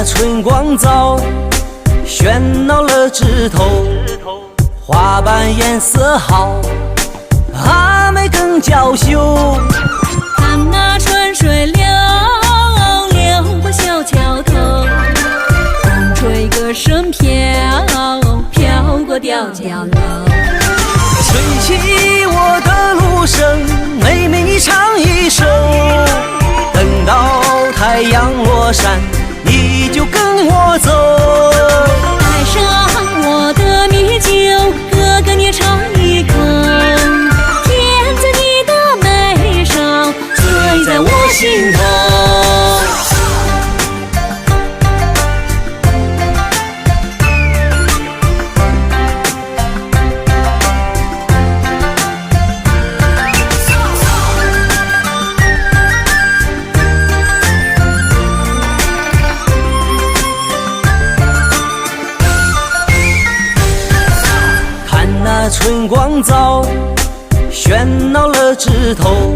春光早，喧闹了枝头，花瓣颜色好，阿妹更娇羞。看那春水流，流过小桥头，风吹歌声飘，飘过吊脚楼。吹起我的芦笙，妹妹你唱一首，等到太阳落山，你就跟我走。带上我的米酒，哥哥你尝一口，甜在你的眉梢，醉在我心头。春光早，喧闹了枝头，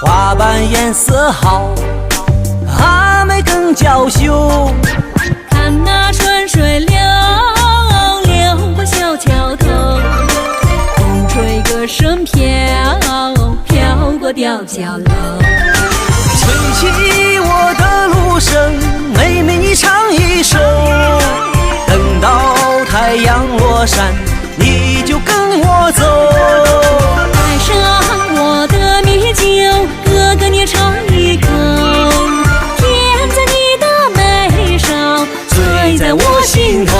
花瓣颜色好，能娇羞。看那春水流过小桥头，风吹歌声飘过吊脚楼。吹起我的芦笙，妹妹你唱一首。等到太阳落山，你就跟我走。带上我的米酒，哥哥你尝一口。甜在你的眉梢，醉在我心头。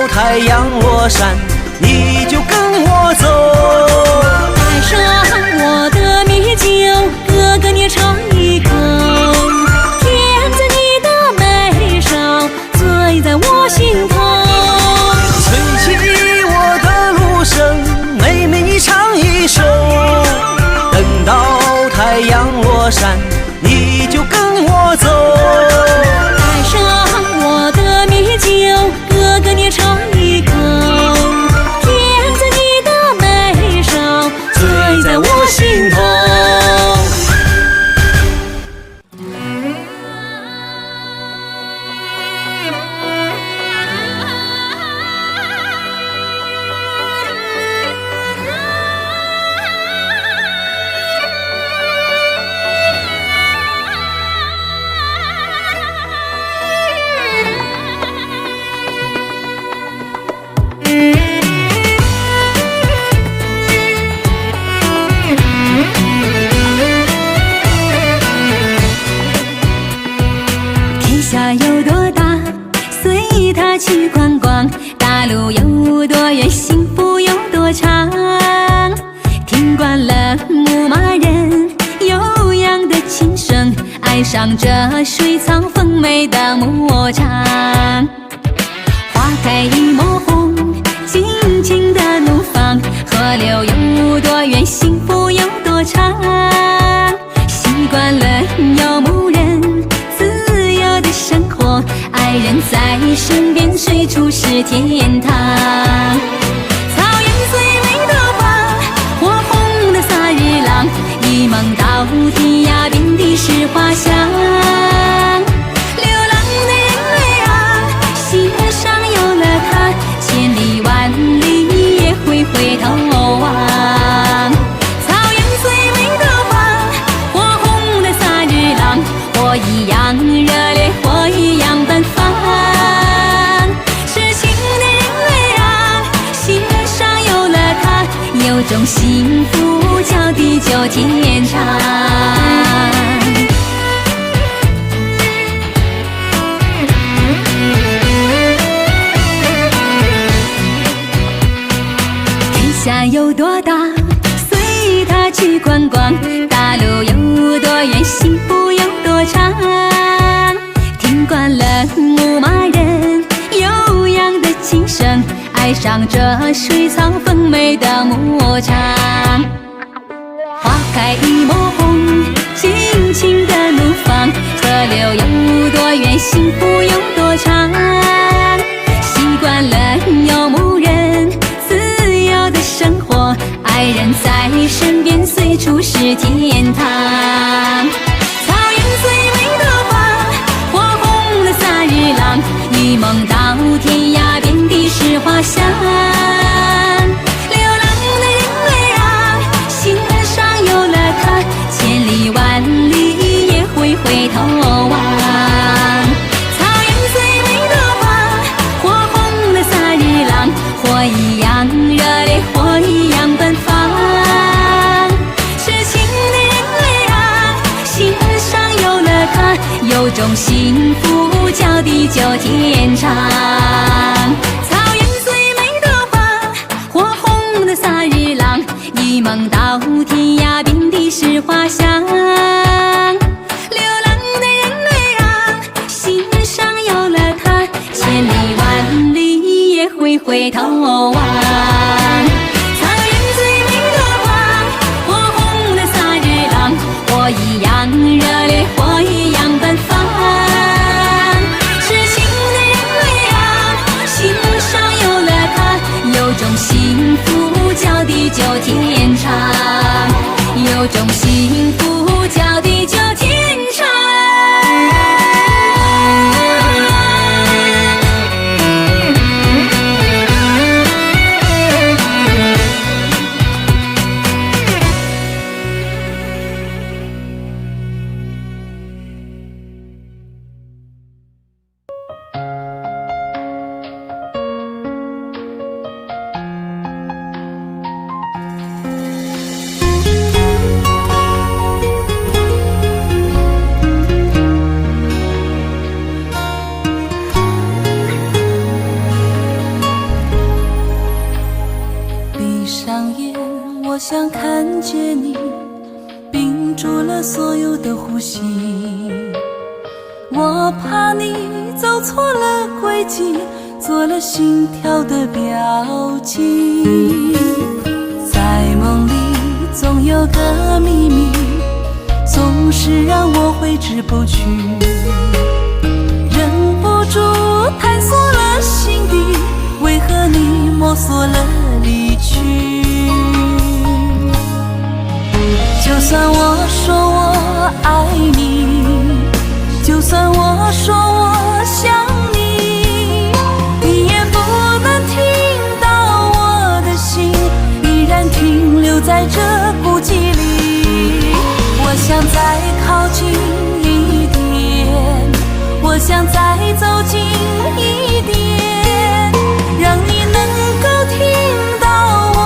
太阳落山，你就跟我走。带上我的米酒，哥哥你尝一口。甜在你的眉梢，醉在我心头。吹起我的芦笙，妹妹你唱一首。等到太阳落山，你就跟我走。带上我的米酒，哥哥你尝一口。甜在你的眉梢，醉在我心头。有多大，随他去观光；大路有多远，幸福有多长。听惯了牧马人悠扬的琴声，爱上这水草丰美的牧场。花开一抹红，尽情的怒放。河流有多远，幸福有多长。习惯了游牧人生活，爱人在身边，随处是天堂。草原最美的花，火红的萨日朗，一梦到天涯，遍地是花香。流浪的人儿啊，心上有了他，千里万里也会回头望。草原最美的花，火红的萨日朗，我一样热烈，我一样奔放。痴情的人儿啊，心上有了他，有种幸福叫地久天长。天下有多大，随他去观光；大路有多远，幸福有多长。听惯了牧马人悠扬的琴声，爱上这水草丰美的牧场。花开一抹红，尽情的怒放。河流有多远，幸福有多长。习惯了游牧人自由的生活，爱人在身边，随处是天堂。草原最美的花，火红的萨日朗，一梦到天涯，遍地是花香。流浪的人儿啊，心上有了他，千里万里也会回头望。草原最美的花，火红的萨日朗，火一样热烈，火一样奔放。痴情的人儿啊，心上有了他，有种幸福叫地久天长。草原最美的花，火红的萨日朗，一梦到天涯，遍地是花香。流浪的人儿啊，心上有了回头望。草原最美的花，火红的萨日朗，火一样热烈，火一样奔放。痴情的人儿啊，心上有了他，有种幸福叫地久天长，有种幸福叫地久天长。我想看见你，屏住了所有的呼吸。我怕你走错了轨迹，做了心跳的标记。在梦里总有个秘密，总是让我挥之不去，忍不住探索了心底，为何你摸索了离去？就算我说我爱你，就算我说我想你，你也不能听到我的心依然停留在这孤寂里。我想再靠近一点，我想再走近一点，让你能够听到我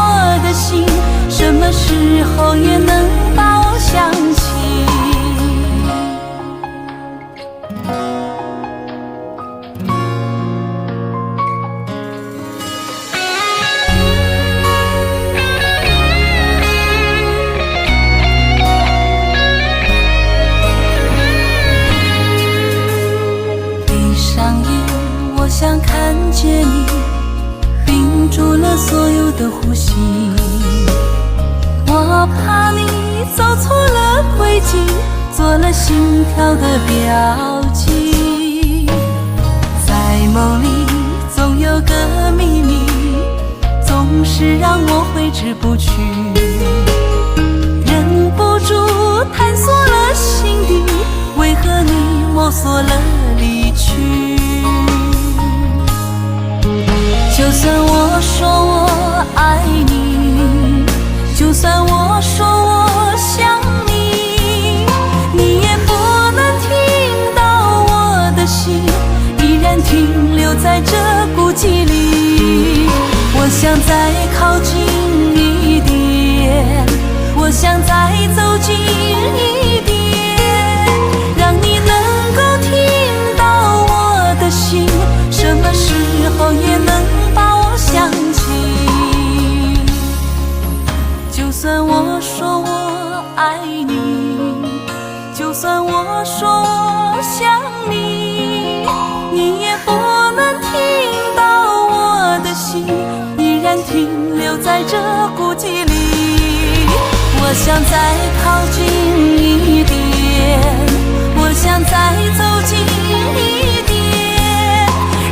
的心，什么时候也能把我想起。闭上眼，我想看见你，屏住了所有的呼吸。我怕你走错了轨迹，做了心跳的标记。在梦里总有个秘密，总是让我挥之不去，忍不住探索了心底，为何你摸索了离去？就算我说我爱你，就算我说我想你，你也不能听到我的心依然停留在这孤寂里。我想再靠近一点，我想再走近一点，让你能够听到我的心，什么时候也能把我想起。就算我说我爱你，就算我说我想你，你也不能听到我的心依然停留在这孤寂里。我想再靠近一点，我想再走近一点，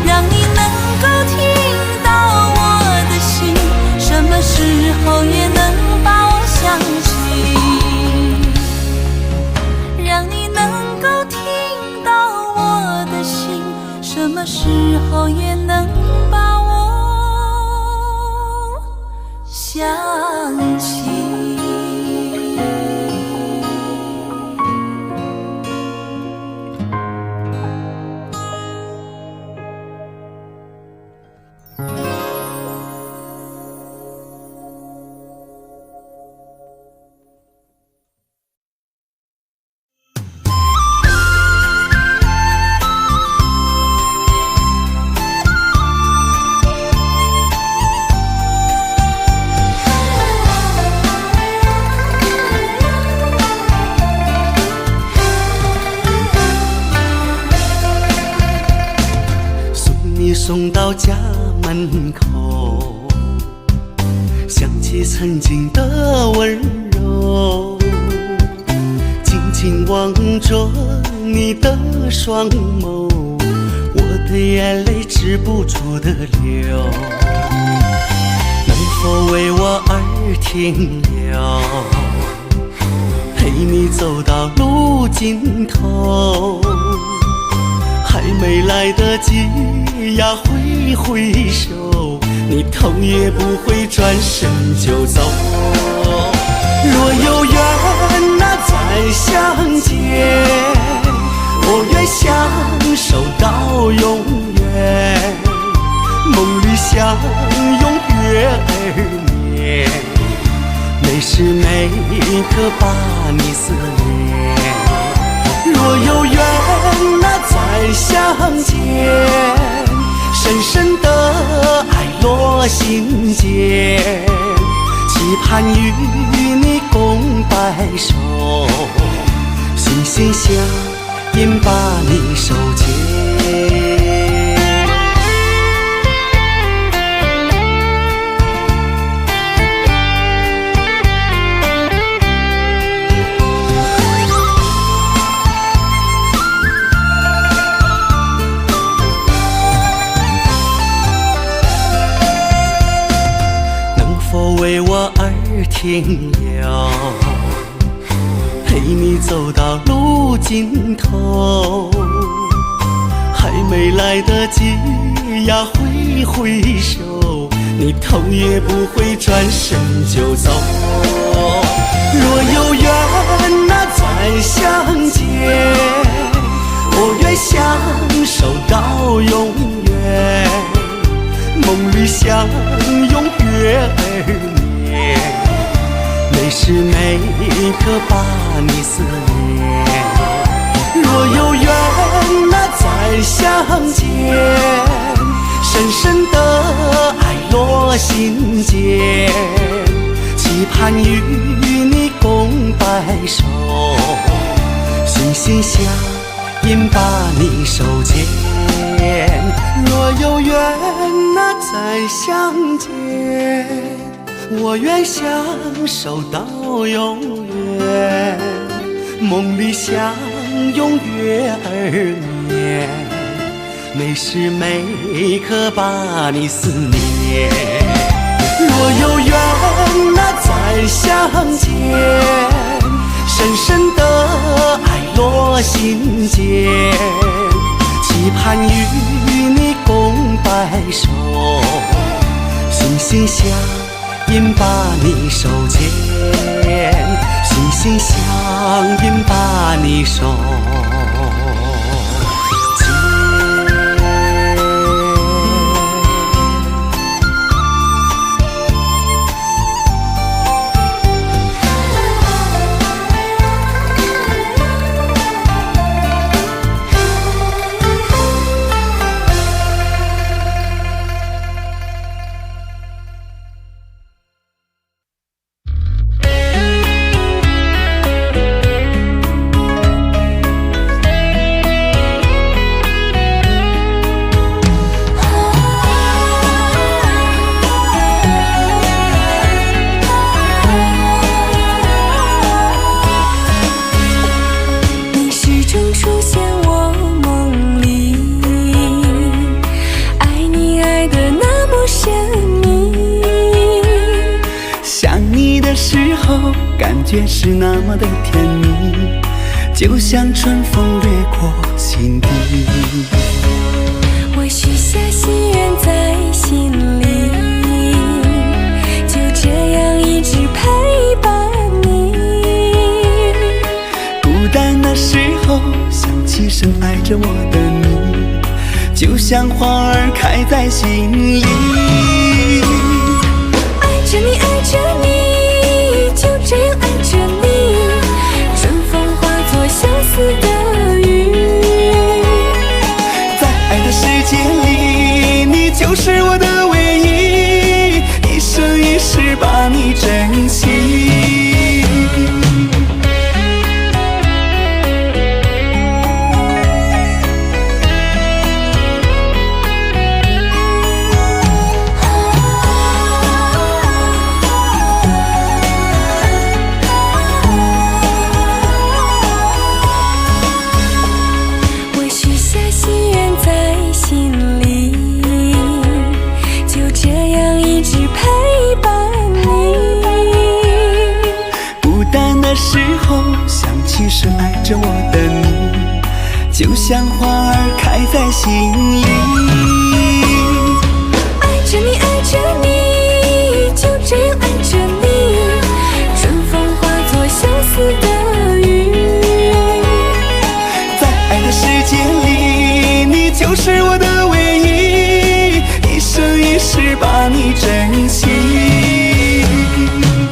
让你能够听到我的心，什么时候也能把我想起，让你能够听到我的心，什么时候也能把我想起。送到家门口，想起曾经的温柔，静静望着你的双眸，我的眼泪止不住的流。能否为我而停留，陪你走到路尽头，还没来得及呀挥挥手，你头也不回转身就走。若有缘那再相见，我愿相守到永远，梦里相拥月儿圆，每时每刻把你思念。若有缘那再相见，深深的爱落心间，期盼与你共白首，心心相印把你手牵。为我而停留，陪你走到路尽头，还没来得及呀挥挥手，你头也不回转身就走。若有缘那再相见，我愿相守到永远，梦里相拥月儿圆，每时每刻把你思念。若有缘那再相见，深深的爱落心间，期盼与你共白首，心心相印把你手牵。若有缘那再相见，我愿相守到永远，梦里相拥月儿圆，每时每刻把你思念。若有缘那再相见，深深的爱落心间，期盼与你共白首，心心相印把你手牵，心心相印把你手牵。觉是那么的甜蜜，就像春风掠过心底。我许下心愿在心里，就这样一直陪伴你。孤单的时候想起深爱着我的你，就像花儿开在心里。爱着你，爱着你，就这样爱着你，春风化作相思的雨。在爱的世界里，你就是我的唯一，一生一世把你珍惜。就像花儿开在心里。爱着你，爱着你，就这样爱着你，春风化作相思的雨。在爱的世界里，你就是我的唯一，一生一世把你珍惜。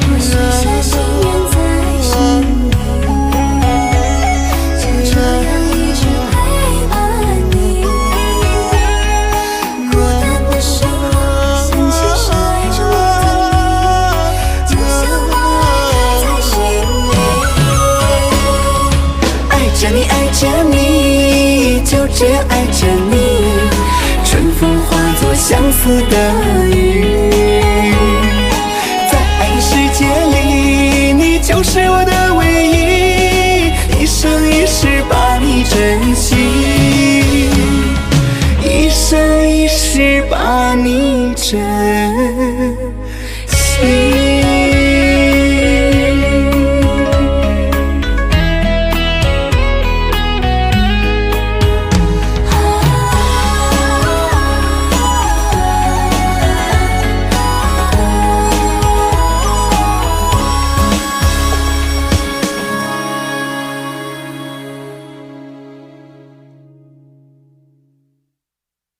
我许下心愿在心里，就这样一直陪伴你。孤单的时候，想起是爱着我的你，就像花开在心里。爱着你，爱着你，就这样爱着你，春风化作相思的雨。在爱的世界里，你就是我的唯一，一生一世把你珍惜，一生一世把你珍惜。